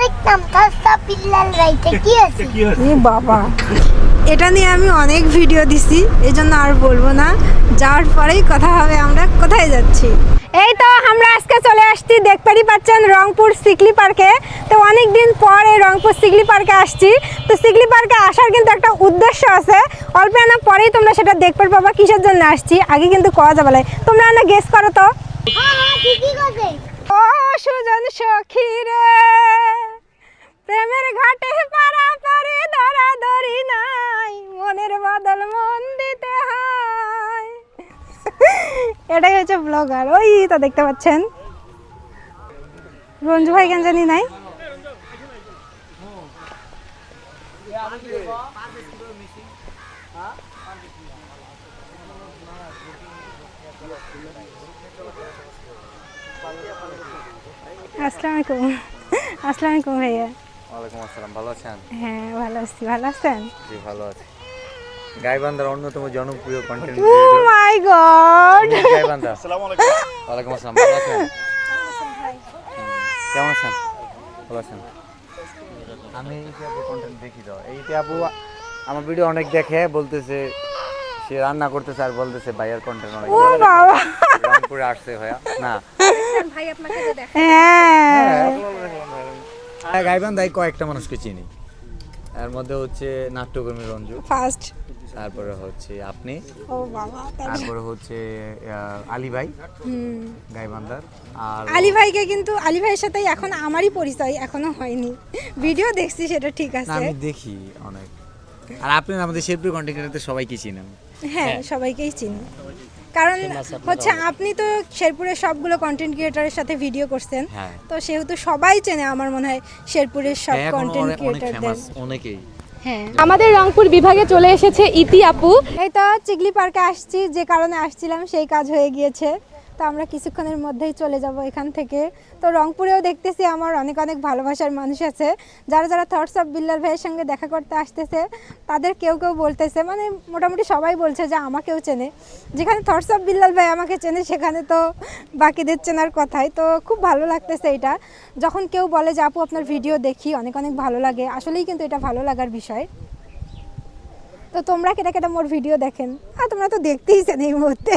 দেখতাম কাঁচা পিল্লাল রাইতে কি আছে এ বাবা, এটা নিয়ে আমি অনেক ভিডিও দিছি, এই জন্য আর বলবো না। যাওয়ার পরেই কথা হবে আমরা কোথায় যাচ্ছি। এই তো আমরা আজকে চলে আসছি, দেখতেই পাচ্ছেন রংপুর সিকলি পার্কে। তো অনেক দিন পর এই রংপুর সিকলি পার্কে আসছি। তো সিকলি পার্কে আসার কিন্তু একটা উদ্দেশ্য আছে, অল্প না পরেই তোমরা সেটা দেখতে পাবা কিসের জন্য আসছি। আগে কিন্তু কওয়া যাবে না, তোমরা না গেস করো তো। হ্যাঁ ঠিকই কথা ও সুজন সখী রে, প্রেমের ঘাটে পারা পারে ধরা ধরি নাই, মনের বদল মন দিতে হয়। এটাই হচ্ছে ব্লগার, ওই তো দেখতে পাচ্ছেন রঞ্জু ভাই কেন জানি নাই। আসসালামু আলাইকুম। আসসালামু আলাইকুম ভাইয়া। ওয়ালাইকুম আসসালাম, ভালো আছেন? হ্যাঁ ভালো আছি, ভালো আছেন? জি ভালো আছি। গাইবান্ধার অন্যতম জনপ্রিয় কন্টেন্ট ও মাই গড। গাইবান্ধা। আসসালামু আলাইকুম। ওয়ালাইকুম আসসালাম, ভালো আছেন? কেমন আছেন? ভালো আছেন? আমি এই যে কন্টেন্ট দেখি তো, এইটা আপু আমার ভিডিও অনেক দেখে, বলতেছে সে রান্না করতেছে আর বলতেছে ভাইয়ার কন্টেন্ট অনেক ও বাবা, রংপুরে আসছে ভাইয়া না। ভাই আপনাকে তো দেখা। হ্যাঁ গাইবান্ধায় কয়েকটা মানুষকে চিনি, এর মধ্যে হচ্ছে নাট্যকর্মী রঞ্জু, ফার্স্ট। তারপরে হচ্ছে আপনি, ও বাবা, তারপরে হচ্ছে আলী ভাই গাইবান্ধার। আর আলী ভাইকে কিন্তু আলী ভাইয়ের সাথে এখন আমারই পরিচয় এখনো হয়নি, ভিডিও দেখছি সেটা ঠিক না, আছে। আমি দেখি অনেক। আর আপনি আমাদের শেরপুর কন্টেন্ট ক্রিয়েটর সবাইকে চিনেন। হ্যাঁ সবাইকেই চিনি, কারণ হচ্ছে আপনি তো শেরপুরের সবগুলো কন্টেন্ট ক্রিয়েটরের সাথে ভিডিও করছেন, হ্যাঁ। তো সেহেতু সবাই চেনে আমার মনে হয় শেরপুরের সব এখন কন্টেন্ট অনেক ক্রিয়েটরদের। ফেমাস অনেকেই। হ্যাঁ আমাদের রংপুর বিভাগে চলে এসেছে ইতি আপু। এই তো চিগলি পার্কে আসছি, যে কারণে আসছিলাম সেই কাজ হয়ে গিয়েছে। তো আমরা কিছুক্ষণের মধ্যেই চলে যাব এখান থেকে। তো রংপুরেও দেখতেছি আমার অনেক অনেক ভালোবাসার মানুষ আছে, যারা যারা থটস অফ বিল্লাল ভাইয়ের সঙ্গে দেখা করতে আসতেছে তাদের কেউ কেউ বলতেছে, মানে মোটামুটি সবাই বলছে যে আমাকেও চেনে। যেখানে থটস অফ বিল্লাল ভাই আমাকে চেনে সেখানে তো বাকিদের চেনার কথাই। তো খুব ভালো লাগতেছে এটা, যখন কেউ বলে যে আপু আপনার ভিডিও দেখি, অনেক অনেক ভালো লাগে। আসলেই কিন্তু এটা ভালো লাগার বিষয়। তো তোমরা কেটা কেটা মোর ভিডিও দেখেন, আর তোমরা তো দেখতেইছেন এই মুহূর্তে।